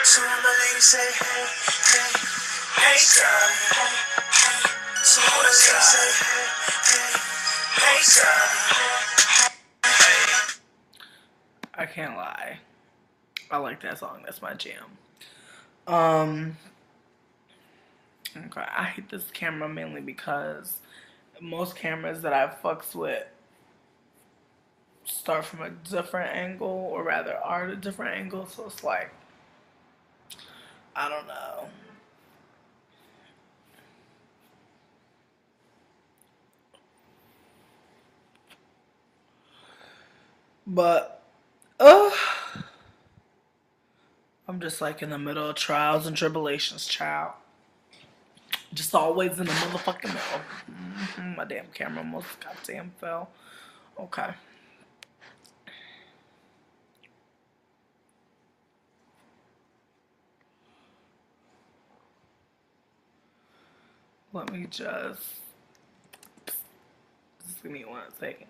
So all the ladies say, hey, hey, hey, son. So all the ladies say, hey, hey, hey, son. I can't lie. I like that song. That's my jam. Okay, I hate this camera mainly because most cameras that I fucks with start from a different angle, or rather are at a different angle, so it's like, I don't know. But, I'm just like in the middle of trials and tribulations, child. Just always in the motherfucking middle. My damn camera almost goddamn fell. Okay. Let me just give me 1 second.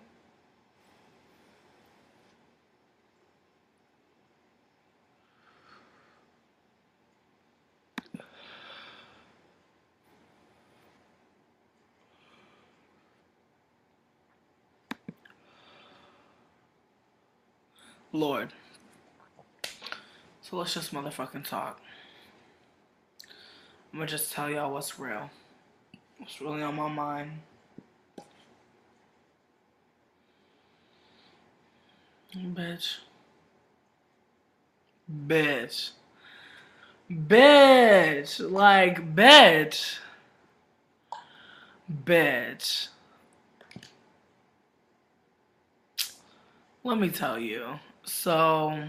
Lord. So let's just motherfucking talk. I'm gonna just tell y'all what's real. What's really on my mind. Bitch. Bitch. Bitch. Like, bitch. Bitch. Let me tell you. So,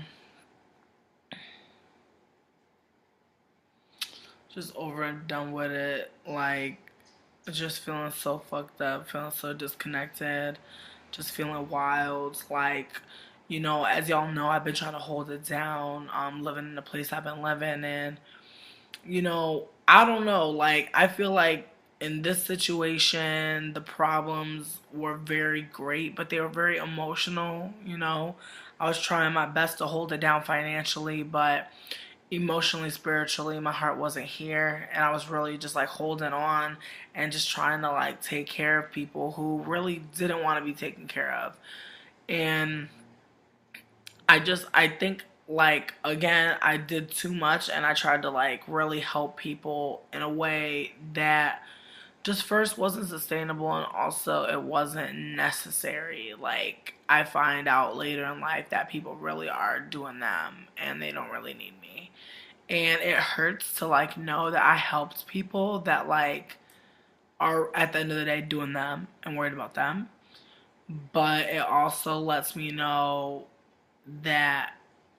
just over and done with it. Like, just feeling so fucked up, feeling so disconnected, just feeling wild. Like, as y'all know, I've been trying to hold it down. Living in the place I've been living in. I don't know. Like, I feel like in this situation, the problems were very great, but they were very emotional. I was trying my best to hold it down financially, but emotionally, spiritually, my heart wasn't here, and I was really just like holding on and just trying to like take care of people who really didn't want to be taken care of. And I think, like, again, I did too much, and I tried to like really help people in a way that just first wasn't sustainable, and also it wasn't necessary. Like, I find out later in life that people really are doing them and they don't really need me. And it hurts to like know that I helped people that like are at the end of the day doing them and worried about them. But it also lets me know that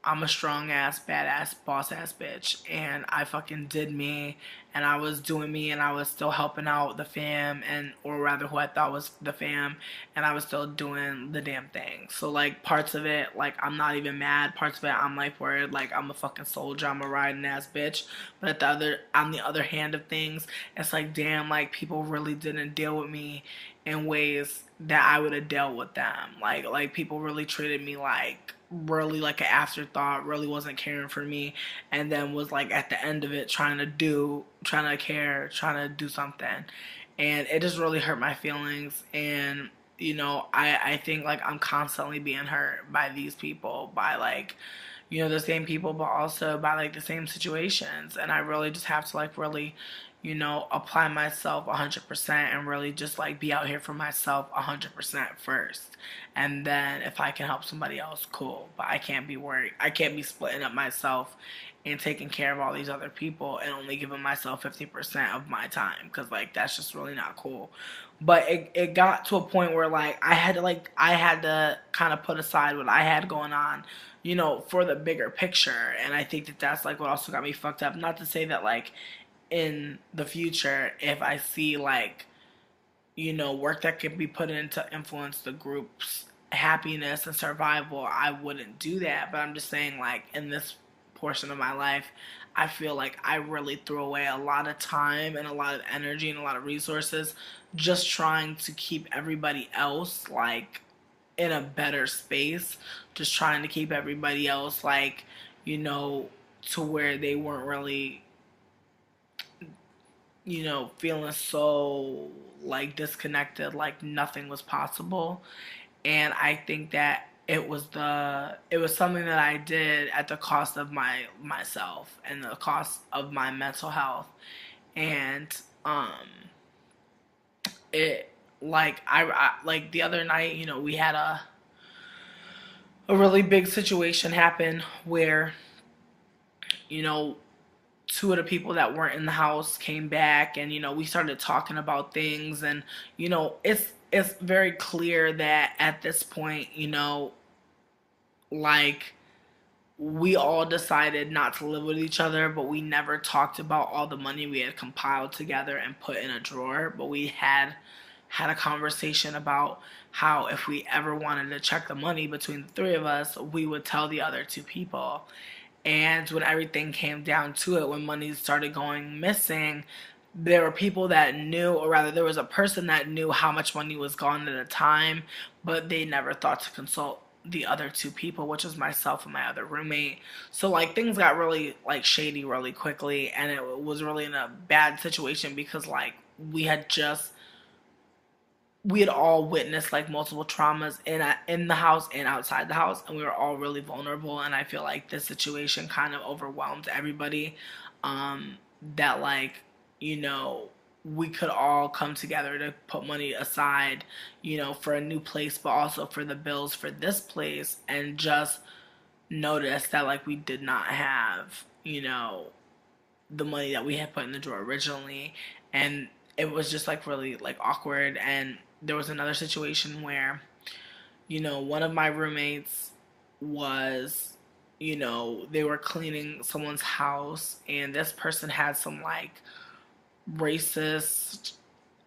I'm a strong ass, badass, boss ass bitch, and I fucking did me, and I was doing me, and I was still helping out the fam, and or rather, who I thought was the fam, and I was still doing the damn thing. So like parts of it, like I'm not even mad. Parts of it, I'm like worried, like I'm a fucking soldier, I'm a riding ass bitch. But on the other hand of things, it's like damn, like people really didn't deal with me in ways that I would have dealt with them. Like people really treated me like really like an afterthought, really wasn't caring for me, and then was like at the end of it trying to care, trying to do something. And it just really hurt my feelings. And I think like I'm constantly being hurt by these people, by like the same people, but also by like the same situations. And I really just have to like really apply myself 100% and really just like be out here for myself 100% first. And then if I can help somebody else, cool. But I can't be worried. I can't be splitting up myself and taking care of all these other people and only giving myself 50% of my time, because like that's just really not cool. But it got to a point where like I had to kind of put aside what I had going on, for the bigger picture. And I think that that's like what also got me fucked up. Not to say that like in the future, if I see like work that can be put in to influence the group's happiness and survival, I wouldn't do that. But I'm just saying, like, in this portion of my life, I feel like I really threw away a lot of time and a lot of energy and a lot of resources just trying to keep everybody else like in a better space, just trying to keep everybody else like, to where they weren't really, feeling so like disconnected, like nothing was possible. And I think that it was something that I did at the cost of myself and the cost of my mental health. And um it like I like the other night, we had a really big situation happen where, you know, two of the people that weren't in the house came back, and we started talking about things. And it's very clear that at this point, like, we all decided not to live with each other, but we never talked about all the money we had compiled together and put in a drawer. But we had a conversation about how if we ever wanted to check the money between the three of us, we would tell the other two people. And when everything came down to it, when money started going missing, there were people that knew, or rather, there was a person that knew how much money was gone at a time, but they never thought to consult the other two people, which was myself and my other roommate. So like things got really like shady really quickly, and it was really in a bad situation because like we had all witnessed like multiple traumas in the house and outside the house, and we were all really vulnerable. And I feel like this situation kind of overwhelmed everybody. Um, that like, you know, we could all come together to put money aside, for a new place, but also for the bills for this place, and just notice that like we did not have, the money that we had put in the drawer originally. And it was just like really like awkward. And there was another situation where, one of my roommates was, they were cleaning someone's house, and this person had some like racist,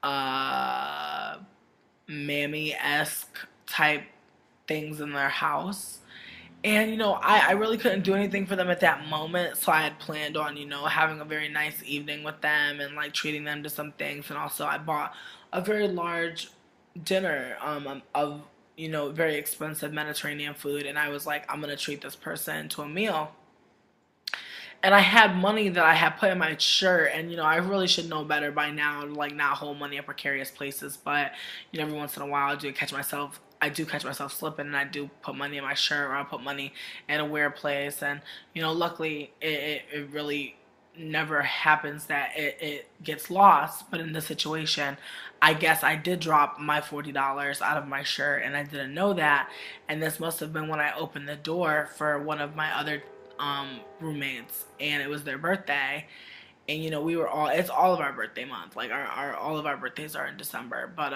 uh, mammy-esque type things in their house. And, I really couldn't do anything for them at that moment. So I had planned on, having a very nice evening with them and like treating them to some things. And also, I bought a very large dinner of, very expensive Mediterranean food. And I was like, I'm going to treat this person to a meal. And I had money that I had put in my shirt. And I really should know better by now, like not hold money in precarious places. But every once in a while I do catch myself slipping, and I do put money in my shirt, or I put money in a weird place. And luckily it really never happens that it gets lost. But in this situation, I guess I did drop my $40 out of my shirt, and I didn't know that. And this must have been when I opened the door for one of my other roommates, and it was their birthday. And we were it's all of our birthday month, like our all of our birthdays are in December. But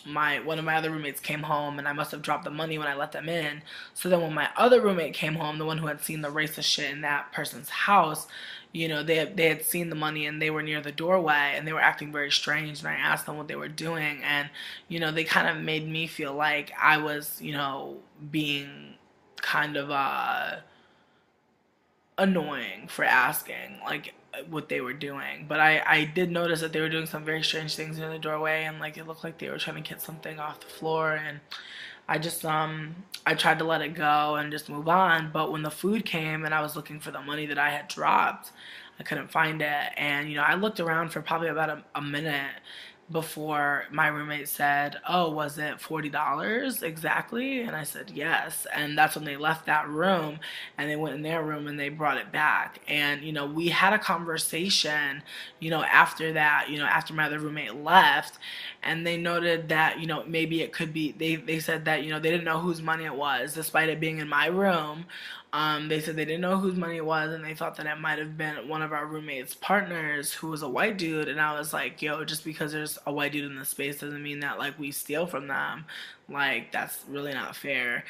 my one of my other roommates came home, and I must have dropped the money when I let them in. So then when my other roommate came home, the one who had seen the racist shit in that person's house, they had seen the money, and they were near the doorway, and they were acting very strange. And I asked them what they were doing, and they kind of made me feel like I was being kind of annoying for asking like what they were doing. But I did notice that they were doing some very strange things in the doorway, and like it looked like they were trying to get something off the floor. And I just I tried to let it go and just move on. But when the food came and I was looking for the money that I had dropped, I couldn't find it. And I looked around for probably about a minute before my roommate said, "Oh, was it $40 exactly?" And I said, "Yes." And that's when they left that room, and they went in their room and they brought it back. And we had a conversation, after that, after my other roommate left, and they noted that, maybe it could be, they said that, they didn't know whose money it was, despite it being in my room. They said they didn't know whose money it was, and they thought that it might have been one of our roommates' partners, who was a white dude. And I was like, yo, just because there's a white dude in the space doesn't mean that like we steal from them. Like, that's really not fair.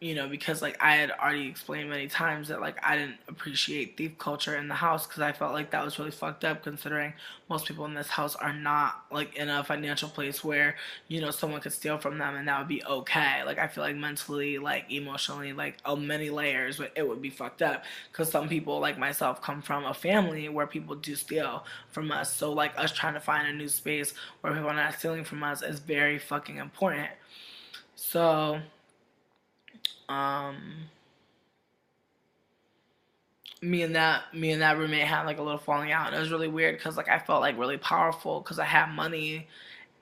Because like I had already explained many times that like I didn't appreciate thief culture in the house, because I felt like that was really fucked up, considering most people in this house are not like in a financial place where someone could steal from them and that would be okay. Like, I feel like mentally, like emotionally, like many layers, but it would be fucked up, because some people like myself come from a family where people do steal from us. So like us trying to find a new space where people are not stealing from us is very fucking important. So, um, me and that roommate had like a little falling out, and it was really weird because like I felt like really powerful because I had money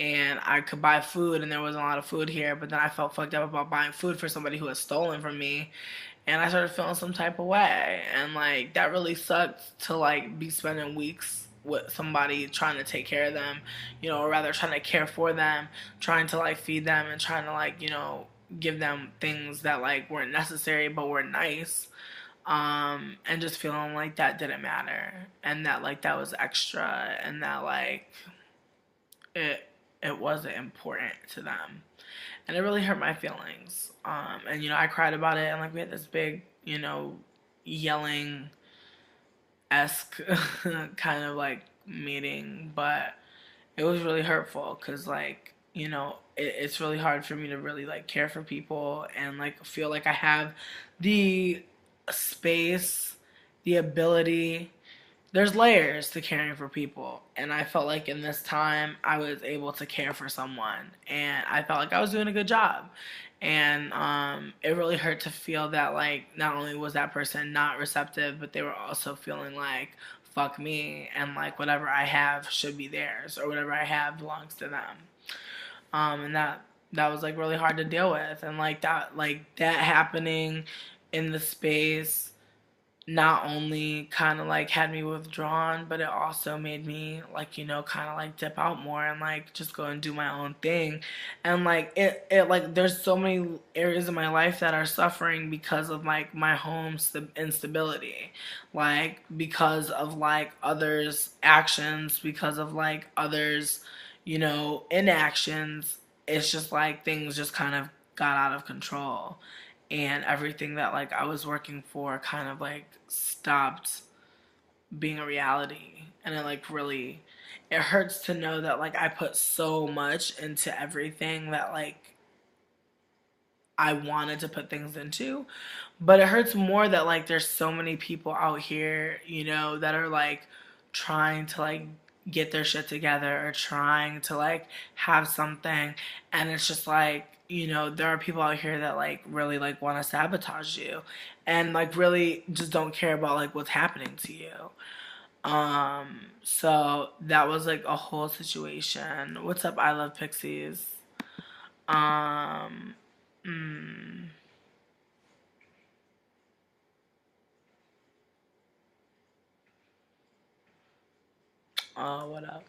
and I could buy food, and there wasn't a lot of food here. But then I felt fucked up about buying food for somebody who had stolen from me, and I started feeling some type of way, and like that really sucked to like be spending weeks with somebody trying to take care of them, or rather trying to care for them, trying to like feed them and trying to like give them things that like weren't necessary but were nice, and just feeling like that didn't matter, and that like that was extra, and that like it it wasn't important to them, and it really hurt my feelings. And I cried about it, and like we had this big, yelling esque kind of like meeting, but it was really hurtful because like it's really hard for me to really like care for people and like feel like I have the space, the ability. There's layers to caring for people, and I felt like in this time I was able to care for someone, and I felt like I was doing a good job. And it really hurt to feel that like not only was that person not receptive, but they were also feeling like fuck me, and like whatever I have should be theirs, or whatever I have belongs to them. And that was like really hard to deal with, and like that happening in the space not only kind of like had me withdrawn, but it also made me like kind of like dip out more and like just go and do my own thing. And like it like there's so many areas of my life that are suffering because of like my home instability, like because of like others actions, because of like others inactions. It's just like things just kind of got out of control, and everything that like I was working for kind of like stopped being a reality. And it like really, it hurts to know that like I put so much into everything that like I wanted to put things into. But it hurts more that like there's so many people out here, that are like trying to like get their shit together, or trying to like have something, and it's just like, there are people out here that like really like want to sabotage you, and like really just don't care about like what's happening to you. So that was like a whole situation. What's up, I Love Pixies? Um, mm, what up?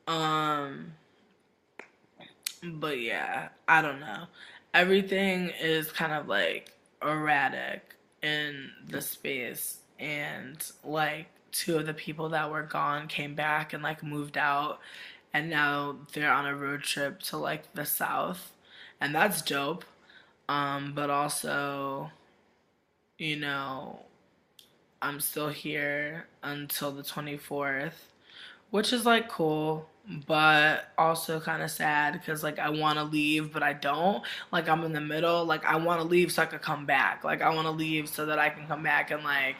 Um, but yeah, I don't know. Everything is kind of like erratic in the space, and like two of the people that were gone came back and like moved out, and now they're on a road trip to like the south, and that's dope. But also, you know, I'm still here until the 24th, which is like cool, but also kind of sad because like I want to leave, but I don't. Like I'm in the middle. Like I want to leave so I could come back. Like I want to leave so that I can come back and like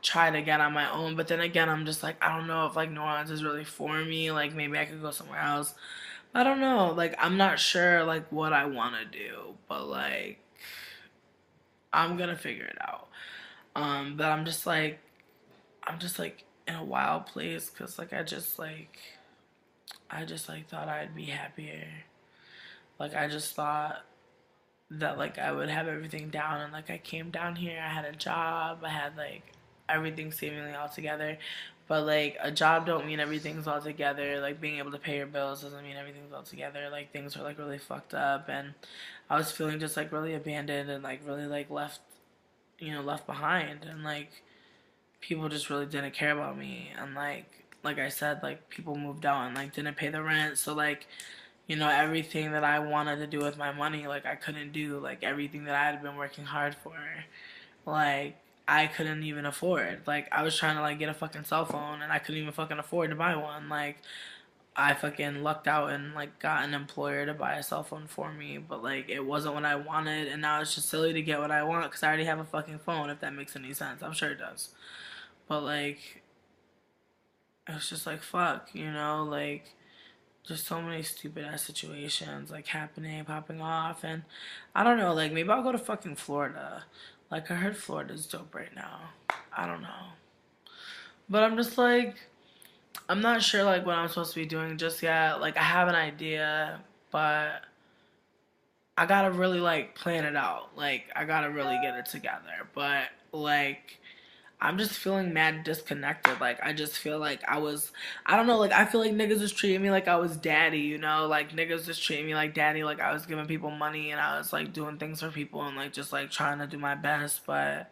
try it again on my own. But then again, I'm just like, I don't know if like New Orleans is really for me. Like maybe I could go somewhere else. I don't know. Like I'm not sure like what I want to do, but like I'm gonna figure it out. But I'm just like in a wild place because like I just like thought I'd be happier. Like I just thought that like I would have everything down, and like I came down here, I had a job, I had like everything seemingly all together. But like a job don't mean everything's all together. Like being able to pay your bills doesn't mean everything's all together. Like things are like really fucked up, and I was feeling just like really abandoned and like really like left behind, and like people just really didn't care about me, and like I said, like people moved out and like didn't pay the rent, so like everything that I wanted to do with my money, like I couldn't do. Like everything that I had been working hard for, like I couldn't even afford. Like I was trying to like get a fucking cell phone, and I couldn't even fucking afford to buy one. Like I fucking lucked out and like got an employer to buy a cell phone for me, but like it wasn't what I wanted, and now it's just silly to get what I want because I already have a fucking phone. If that makes any sense, I'm sure it does. But like it's just like fuck, like just so many stupid ass situations like happening, popping off, and I don't know, like maybe I'll go to fucking Florida. Like I heard Florida's dope right now. I don't know. But I'm just like I'm not sure like what I'm supposed to be doing just yet. Like I have an idea, but I gotta really like plan it out. Like I gotta really get it together. But like I'm just feeling mad disconnected. Like I just feel like I don't know, like I feel like niggas was treating me like I was daddy, you know? Like niggas just treating me like daddy, like I was giving people money and I was like doing things for people and like just like trying to do my best, but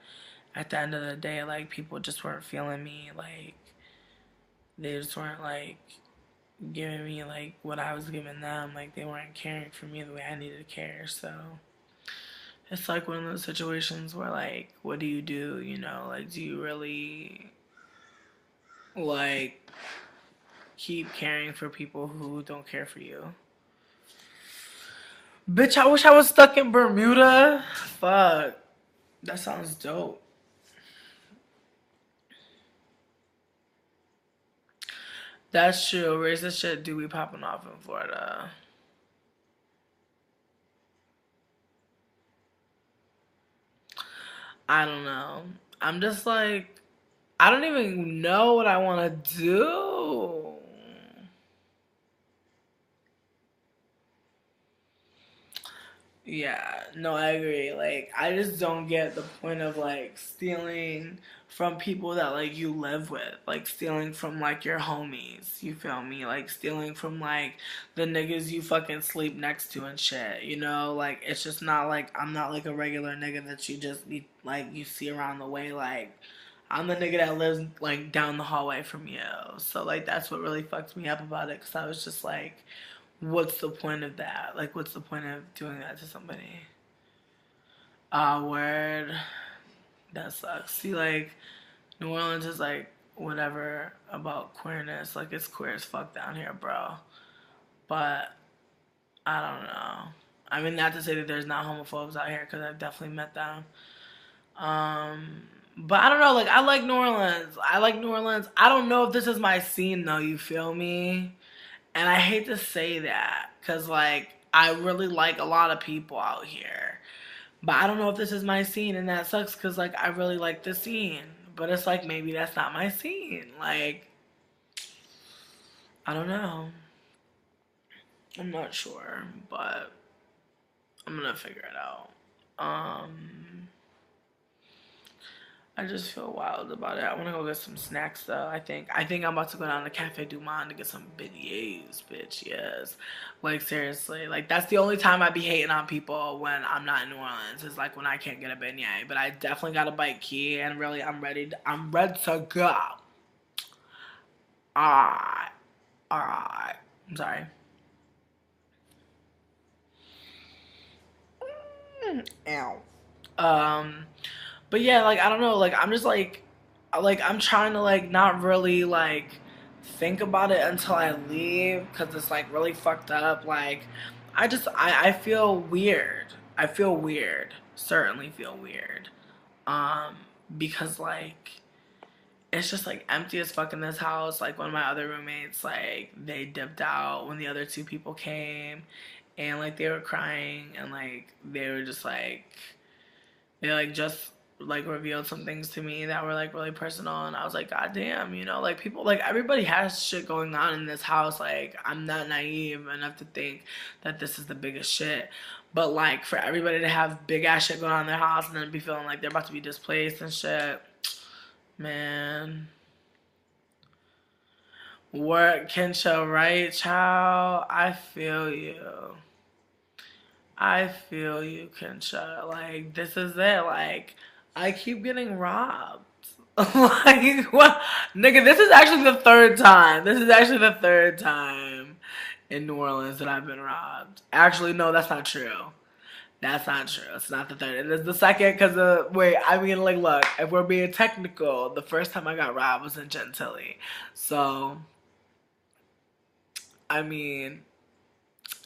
at the end of the day, like people just weren't feeling me. Like they just weren't like giving me like what I was giving them. Like they weren't caring for me the way I needed to care. So it's like one of those situations where like, what do you do? You know, like do you really like keep caring for people who don't care for you? Bitch, I wish I was stuck in Bermuda. Fuck. That sounds dope. That's true. Racist shit do be popping off in Florida. I don't know. I'm just like, I don't even know what I want to do. Yeah, no, I agree. Like, I just don't get the point of like stealing from people that like you live with, like stealing from like your homies. You feel me? Like stealing from like the niggas you fucking sleep next to and shit. You know, like it's just not like I'm not like a regular nigga that you just be like you see around the way. Like I'm the nigga that lives like down the hallway from you. So like that's what really fucked me up about it, because I was just like, what's the point of that? Like, what's the point of doing that to somebody? Word. That sucks. See, like, New Orleans is like whatever about queerness. Like, it's queer as fuck down here, bro. But I don't know. I mean, not to say that there's not homophobes out here, because I've definitely met them. But I don't know. Like, I like New Orleans. I like New Orleans. I don't know if this is my scene, though. You feel me? And I hate to say that because, like, I really like a lot of people out here. But I don't know if this is my scene, and that sucks because, like, I really like the scene. But it's like, maybe that's not my scene. Like, I don't know. I'm not sure, but I'm gonna figure it out. Um, I just feel wild about it. I want to go get some snacks though. I think I'm about to go down to Cafe Du Monde to get some beignets, bitch. Yes, like seriously, like that's the only time I be hating on people when I'm not in New Orleans. Is like when I can't get a beignet. But I definitely got a bite key, and really, I'm ready to go. Alright, alright. I'm sorry. Ow. Um, but yeah, like I don't know, like I'm just like I'm trying to like not really like think about it until I leave because it's like really fucked up. Like I feel weird. I feel weird. Certainly feel weird. Um, because like it's just like empty as fuck in this house. Like one of my other roommates, like they dipped out when the other two people came, and like they were crying and like they were just like they like just like revealed some things to me that were like really personal, and I was like, God damn, you know, like people, like everybody has shit going on in this house. Like I'm not naive enough to think that this is the biggest shit, but like for everybody to have big ass shit going on in their house and then be feeling like they're about to be displaced and shit, man. Work, Kensha, right, child? I feel you. I feel you, Kensha. Like, this is it. Like, I keep getting robbed. Like, what? Nigga, this is actually the third time. This is actually the third time in New Orleans that I've been robbed. Actually, no, that's not true. That's not true. It's not the third. It is the second because, wait, I mean, like, look, if we're being technical, the first time I got robbed was in Gentilly. So, I mean,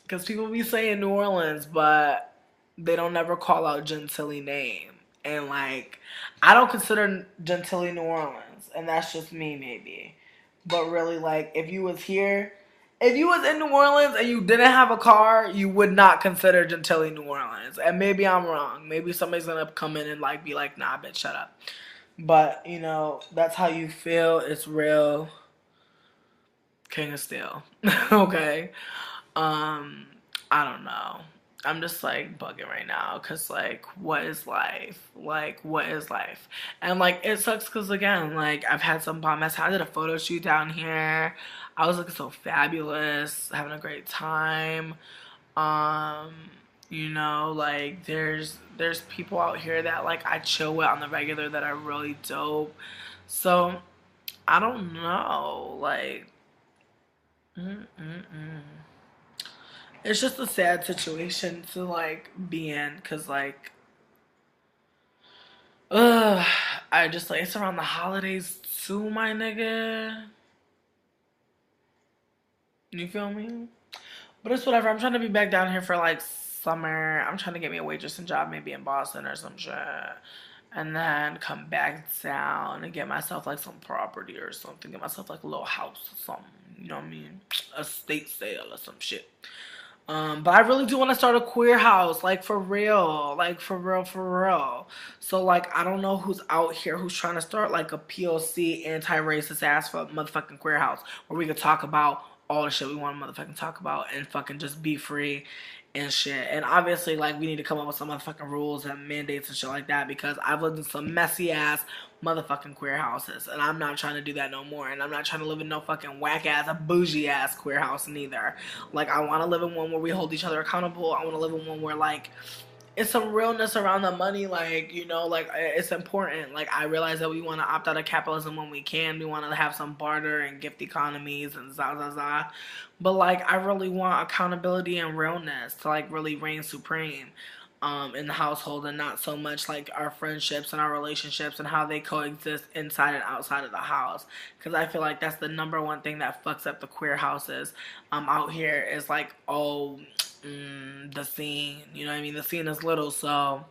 because people be saying New Orleans, but they don't never call out Gentilly name. And like, I don't consider Gentilly New Orleans, and that's just me maybe. But really, like, if you was here If you was in New Orleans and you didn't have a car, you would not consider Gentilly New Orleans. And maybe I'm wrong. Maybe somebody's gonna come in and like be like, nah, bitch, shut up. But you know, that's how you feel. It's real. King of Steel. Okay. I don't know. I'm just like bugging right now because like what is life? Like what is life? And like it sucks because again like I've had some bomb ass. I did a photo shoot down here. I was looking so fabulous, having a great time. Um, you know, like there's people out here that like I chill with on the regular that are really dope. So I don't know, like. Mm-mm-mm. It's just a sad situation to like be in because like ugh, I just like it's around the holidays too, my nigga. You feel me? But it's whatever. I'm trying to be back down here for like summer. I'm trying to get me a waitressing job maybe in Boston or some shit. And then come back down and get myself like some property or something. Get myself like a little house or something. You know what I mean? A estate sale or some shit. But I really do want to start a queer house, like for real, like for real, for real. So like I don't know who's out here who's trying to start like a POC anti-racist ass for motherfucking queer house where we could talk about all the shit we want to motherfucking talk about and fucking just be free and shit. And obviously, like, we need to come up with some motherfucking rules and mandates and shit like that because I've lived in some messy ass motherfucking queer houses and I'm not trying to do that no more. And I'm not trying to live in no fucking whack ass, a bougie ass queer house neither. Like, I want to live in one where we hold each other accountable. I want to live in one where, like, it's some realness around the money, like, you know, like, it's important. Like, I realize that we want to opt out of capitalism when we can. We want to have some barter and gift economies and za. But, like, I really want accountability and realness to, like, really reign supreme in the household and not so much, like, our friendships and our relationships and how they coexist inside and outside of the house. Because I feel like that's the number one thing that fucks up the queer houses out here is, like, oh, the scene, you know what I mean? The scene is little, so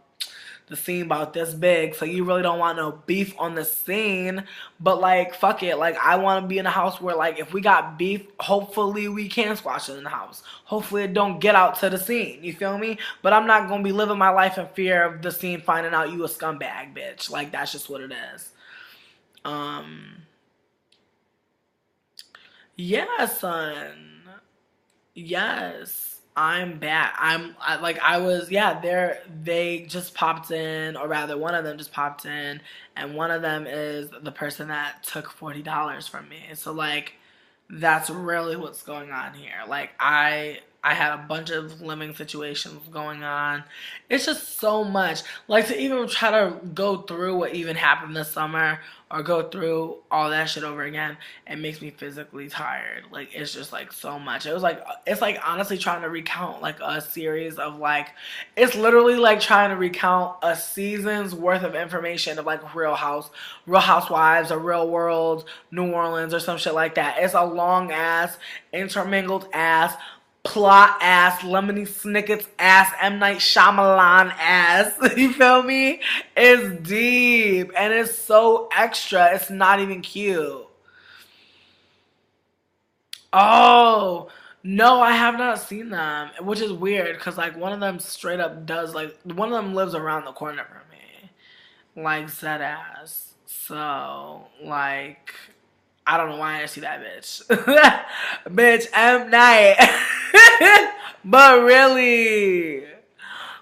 the scene about this big, so you really don't want no beef on the scene, but like fuck it, like I want to be in a house where like if we got beef, hopefully we can squash it in the house, hopefully it don't get out to the scene, you feel me? But I'm not gonna be living my life in fear of the scene finding out you a scumbag bitch. Like that's just what it is. Yeah, son. Yes. I'm back. I was, yeah, they just popped in, or rather one of them just popped in, and one of them is the person that took $40 from me. So like that's really what's going on here. Like I had a bunch of living situations going on. It's just so much. Like to even try to go through what even happened this summer or go through all that shit over again, it makes me physically tired. Like it's just like so much. It's like honestly trying to recount like a series of like it's literally like trying to recount a season's worth of information of like Real Housewives or Real World, New Orleans or some shit like that. It's a long ass, intermingled ass, plot ass, Lemony Snicket's ass, M. Night Shyamalan ass. You feel me? It's deep and it's so extra. It's not even cute. Oh, no, I have not seen them, which is weird because like one of them straight up does like one of them lives around the corner from me, like said ass. So like I don't know why I see that bitch. Bitch, M. Night. But really.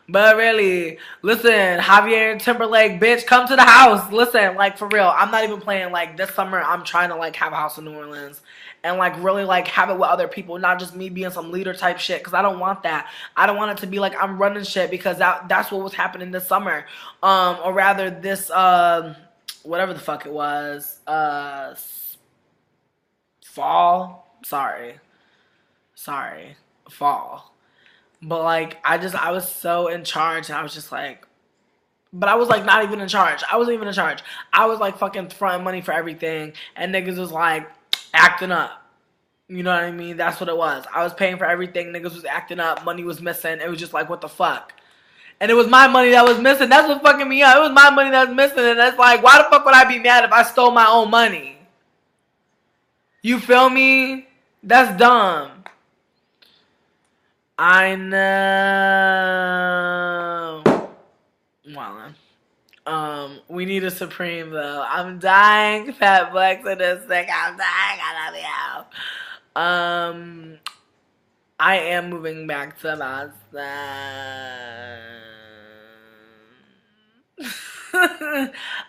But really, listen, Javier Timberlake, bitch, come to the house. Listen, like for real, I'm not even playing. Like this summer, I'm trying to like have a house in New Orleans and like really like have it with other people, not just me being some leader type shit. Because I don't want that. I don't want it to be like I'm running shit because that's what was happening this summer, or rather this whatever the fuck it was, fall. Sorry, fall. But like I was so in charge and I was just like but I was like not even in charge. I wasn't even in charge. I was like fucking throwing money for everything and niggas was like acting up. You know what I mean? That's what it was. I was paying for everything, niggas was acting up, money was missing. It was just like what the fuck? And it was my money that was missing. That's what fucking me up. It was my money that was missing and it's like why the fuck would I be mad if I stole my own money? You feel me? That's dumb. I know. Well, we need a Supreme though. I'm dying. Fat Black to this thing. I'm dying. I love you. I am moving back to Boston.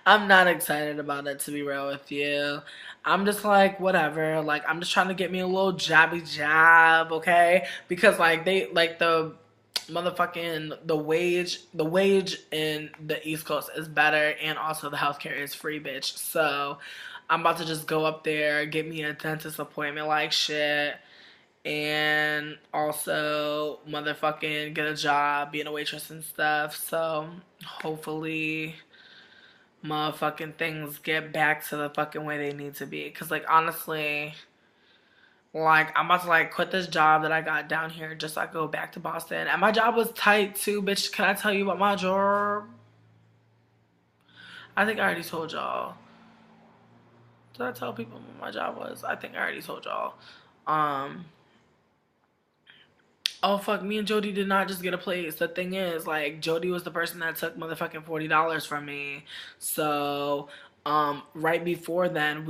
I'm not excited about it, to be real with you. I'm just like, whatever. Like, I'm just trying to get me a little jobby job, okay? Because like the motherfucking the wage in the East Coast is better, and also the healthcare is free, bitch. So I'm about to just go up there, get me a dentist appointment like shit, and also motherfucking get a job being a waitress and stuff. So hopefully motherfucking things get back to the fucking way they need to be. Cause like honestly, like I'm about to like quit this job that I got down here just so I go back to Boston. And my job was tight too, bitch. Can I tell you about my job? I think I already told y'all. Did I tell people what my job was? I think I already told y'all. Um Oh fuck, me and Jody did not just get a place. The thing is, like, Jody was the person that took motherfucking $40 from me. So, right before then,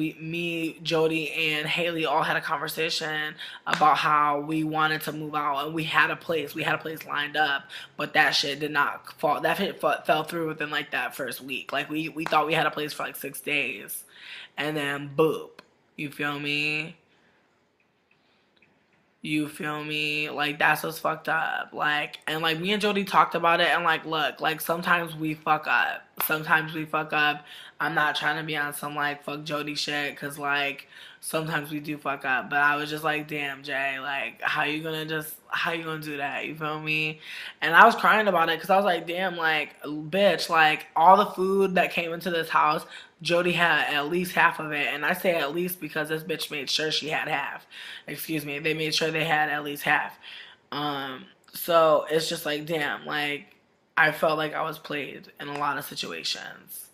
Jody, and Haley all had a conversation about how we wanted to move out, and we had a place. We had a place lined up, but that shit did not fall. That shit fell through within like that first week. Like we thought we had a place for like 6 days, and then boop. You feel me? You feel me? Like, that's what's fucked up. Like, and like, me and Jody talked about it, and like, look, like, sometimes we fuck up. Sometimes we fuck up. I'm not trying to be on some, like, fuck Jody shit, because, like, sometimes we do fuck up. But I was just like, damn, Jay, like, how you gonna do that? You feel me? And I was crying about it, because I was like, damn, like, bitch, like, all the food that came into this house, Jody had at least half of it, and I say at least because this bitch made sure she had half. Excuse me, they made sure they had at least half. So it's just like, damn, like I felt like I was played in a lot of situations.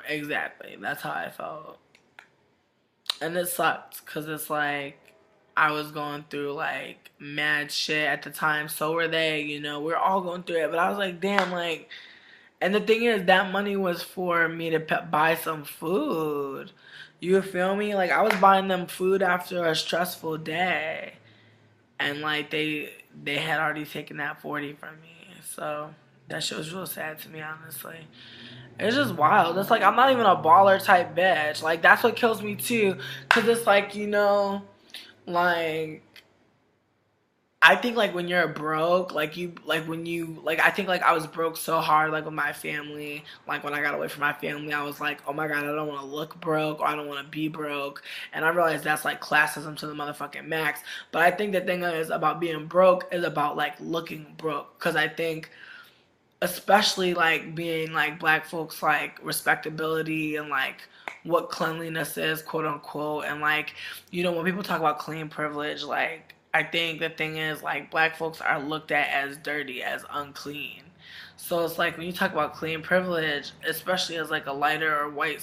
Exactly, that's how I felt, and it sucked because it's like I was going through like mad shit at the time. So were they, we're all going through it. But I was like, damn, like. And the thing is, that money was for me to buy some food. You feel me? Like, I was buying them food after a stressful day. And, like, they had already taken that 40 from me. So, that shit was real sad to me, honestly. It's just wild. It's like, I'm not even a baller type bitch. Like, that's what kills me, too. Because it's like, like I think like when you're broke, like you like when you like I think like I was broke so hard like with my family. Like when I got away from my family, I was like, oh my god, I don't want to look broke or I don't want to be broke. And I realized that's like classism to the motherfucking max. But I think the thing is about being broke is about like looking broke. Cause I think especially like being like black folks like respectability and like what cleanliness is, quote unquote, and like when people talk about clean privilege, like I think the thing is like black folks are looked at as dirty, as unclean. So it's like when you talk about clean privilege, especially as like a lighter or white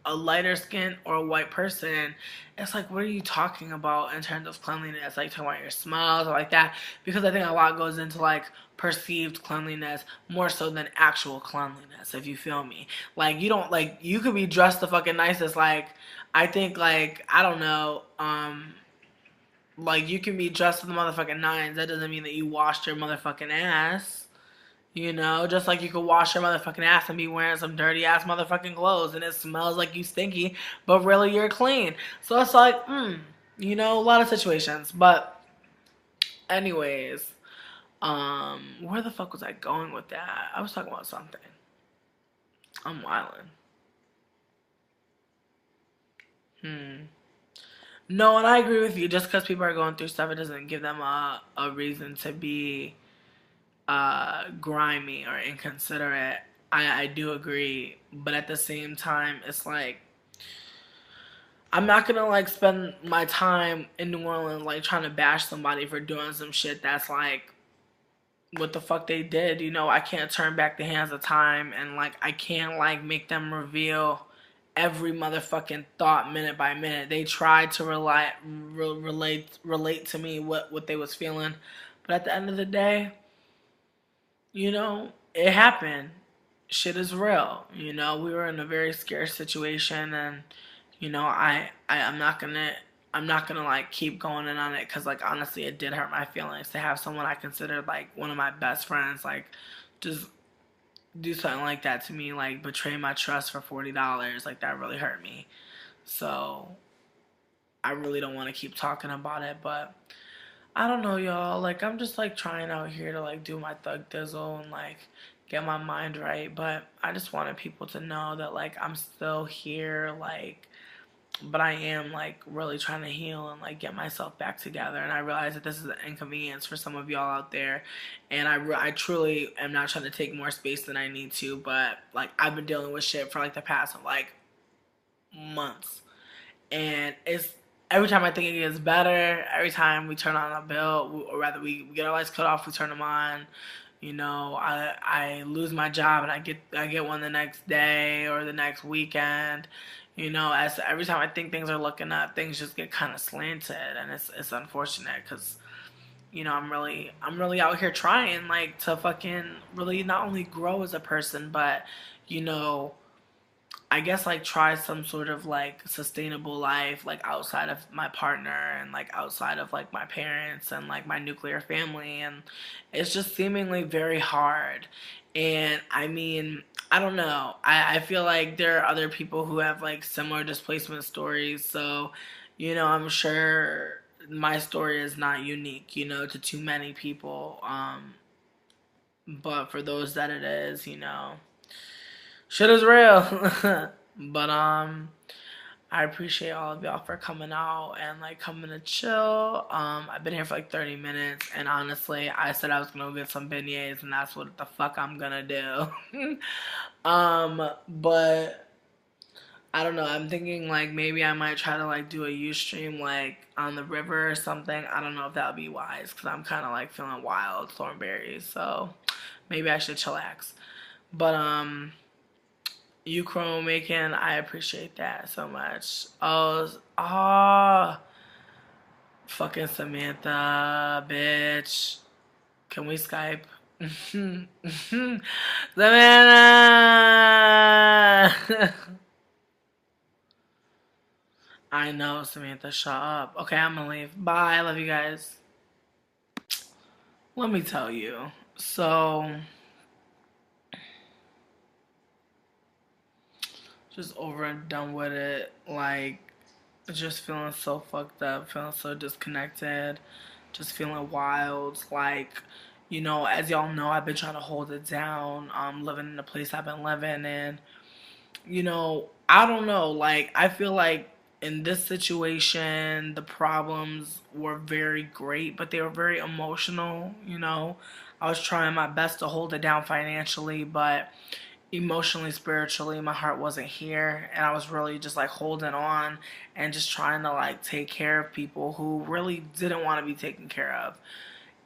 a lighter skin or a white person, it's like, what are you talking about in terms of cleanliness? Like talking about your smells or like that, because I think a lot goes into like perceived cleanliness more so than actual cleanliness, if you feel me. Like you don't like you could be dressed the fucking nicest. Like I think like I don't know, like you can be dressed to the motherfucking nines. That doesn't mean that you washed your motherfucking ass. Just like you could wash your motherfucking ass and be wearing some dirty ass motherfucking clothes and it smells like you stinky, but really you're clean. So it's like, a lot of situations. But anyways, where the fuck was I going with that? I was talking about something. I'm wildin'. No, and I agree with you. Just because people are going through stuff, it doesn't give them a reason to be grimy or inconsiderate. I do agree, but at the same time, it's like I'm not gonna like spend my time in New Orleans like trying to bash somebody for doing some shit that's like what the fuck they did. I can't turn back the hands of time, and like I can't like make them reveal every motherfucking thought minute by minute. They tried to relate to me what they was feeling, but at the end of the day, it happened. Shit is real. We were in a very scarce situation, and I'm not gonna like keep going in on it because like honestly, it did hurt my feelings to have someone I considered like one of my best friends like just do something like that to me, like betray my trust for $40. Like that really hurt me. So I really don't want to keep talking about it, but I don't know, y'all. Like, I'm just like trying out here to like do my thug dizzle and like get my mind right. But I just wanted people to know that like I'm still here, like, but I am like really trying to heal and like get myself back together. And I realize that this is an inconvenience for some of y'all out there. And I truly am not trying to take more space than I need to. But like, I've been dealing with shit for like the past like months, and it's every time I think it gets better, every time we turn on a bill, or rather we get our lights cut off, we turn them on. I lose my job and I get one the next day or the next weekend. As every time I think things are looking up, things just get kind of slanted, and it's unfortunate because I'm really out here trying like to fucking really not only grow as a person, but you know I guess like try some sort of like sustainable life like outside of my partner and like outside of like my parents and like my nuclear family, and it's just seemingly very hard. And I mean, I don't know. I feel like there are other people who have like similar displacement stories, so I'm sure my story is not unique, to too many people. But for those that it is, shit is real. But I appreciate all of y'all for coming out and like coming to chill. I've been here for like 30 minutes, and honestly, I said I was gonna go get some beignets, and that's what the fuck I'm gonna do. But I don't know. I'm thinking like maybe I might try to like do a Ustream like on the river or something. I don't know if that would be wise because I'm kind of like feeling wild, thornberries. So maybe I should chillax. But you chrome making, I appreciate that so much. Fucking Samantha, bitch. Can we Skype? Savannah! I know, Samantha, shut up. Okay, I'm gonna leave. Bye, I love you guys. Let me tell you. So, just over and done with it. Like, just feeling so fucked up, feeling so disconnected, just feeling wild. Like, as y'all know, I've been trying to hold it down. Living in the place I've been living in. I don't know. Like, I feel like in this situation, the problems were very great, but they were very emotional. I was trying my best to hold it down financially, but emotionally, spiritually, my heart wasn't here, and I was really just like holding on and just trying to like take care of people who really didn't want to be taken care of.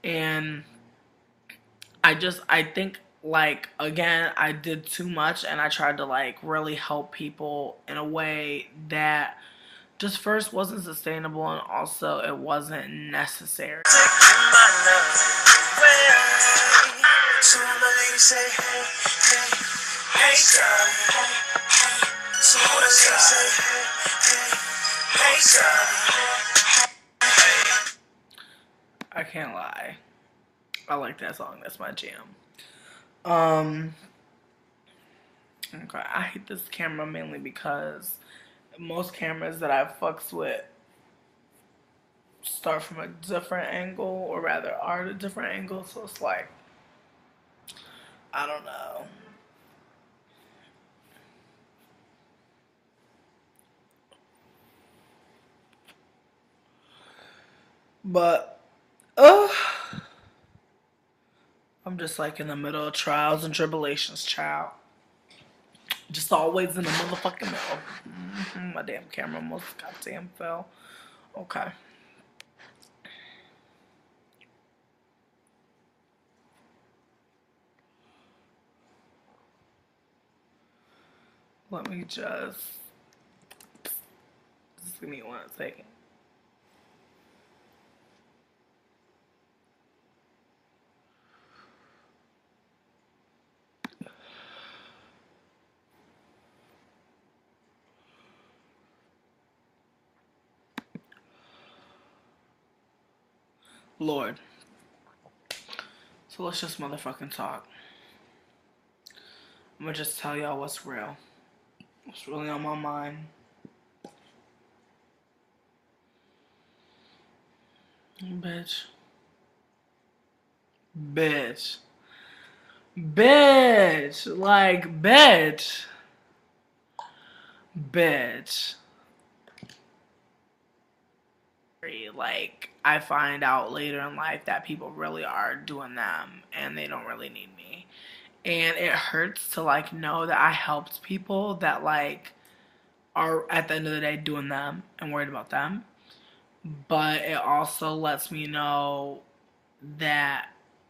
And I think like again, I did too much, and I tried to like really help people in a way that just first wasn't sustainable, and also it wasn't necessary. I can't lie. I like that song. That's my jam. Okay, I hate this camera mainly because most cameras that I fucks with start from a different angle, or rather are at a different angle, so it's like, I don't know. But, I'm just like in the middle of trials and tribulations, child. Just always in the motherfucking middle. My damn camera almost goddamn fell. Okay. Let me just Just give me 1 second. Lord. So let's just motherfucking talk. I'm gonna just tell y'all what's real. What's really on my mind. Bitch. Bitch. Bitch. Like, bitch. Bitch. Like, I find out later in life that people really are doing them and they don't really need me. And it hurts to, like, know that I helped people that, like, are at the end of the day doing them and worried about them. But it also lets me know that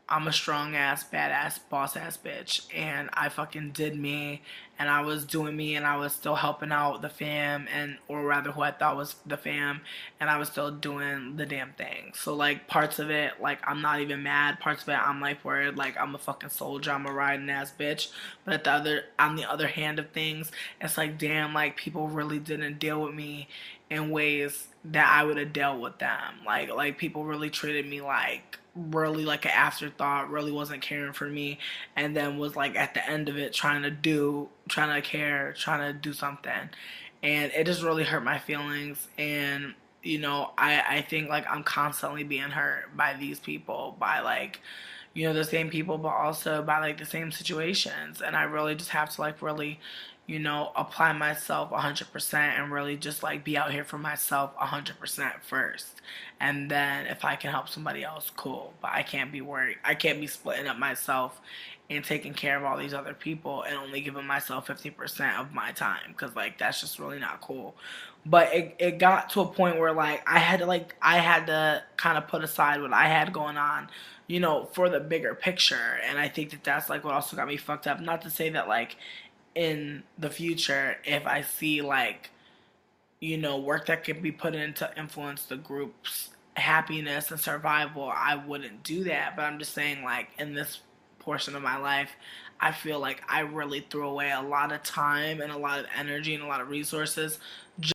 I'm a strong ass, badass, boss ass bitch, and I fucking did me, and I was doing me, and I was still helping out the fam, and or rather, who I thought was the fam, and I was still doing the damn thing. So like parts of it, like I'm not even mad. Parts of it, I'm like worried, like I'm a fucking soldier, I'm a riding ass bitch. But at the other, on the other hand of things, it's like damn, like people really didn't deal with me in ways that I would have dealt with them. Like people really treated me like really like an afterthought, really wasn't caring for me, and then was like at the end of it trying to care, trying to do something. And it just really hurt my feelings. And I think like I'm constantly being hurt by these people, by like the same people, but also by like the same situations. And I really just have to like really apply myself 100% and really just like be out here for myself 100% first. And then if I can help somebody else, cool. But I can't be worried. I can't be splitting up myself and taking care of all these other people and only giving myself 50% of my time, because like that's just really not cool. But it got to a point where like I had to kind of put aside what I had going on, for the bigger picture. And I think that that's like what also got me fucked up. Not to say that like in the future, if I see like work that can be put in to influence the group's happiness and survival, I wouldn't do that. But I'm just saying, like, in this portion of my life, I feel like I really threw away a lot of time and a lot of energy and a lot of resources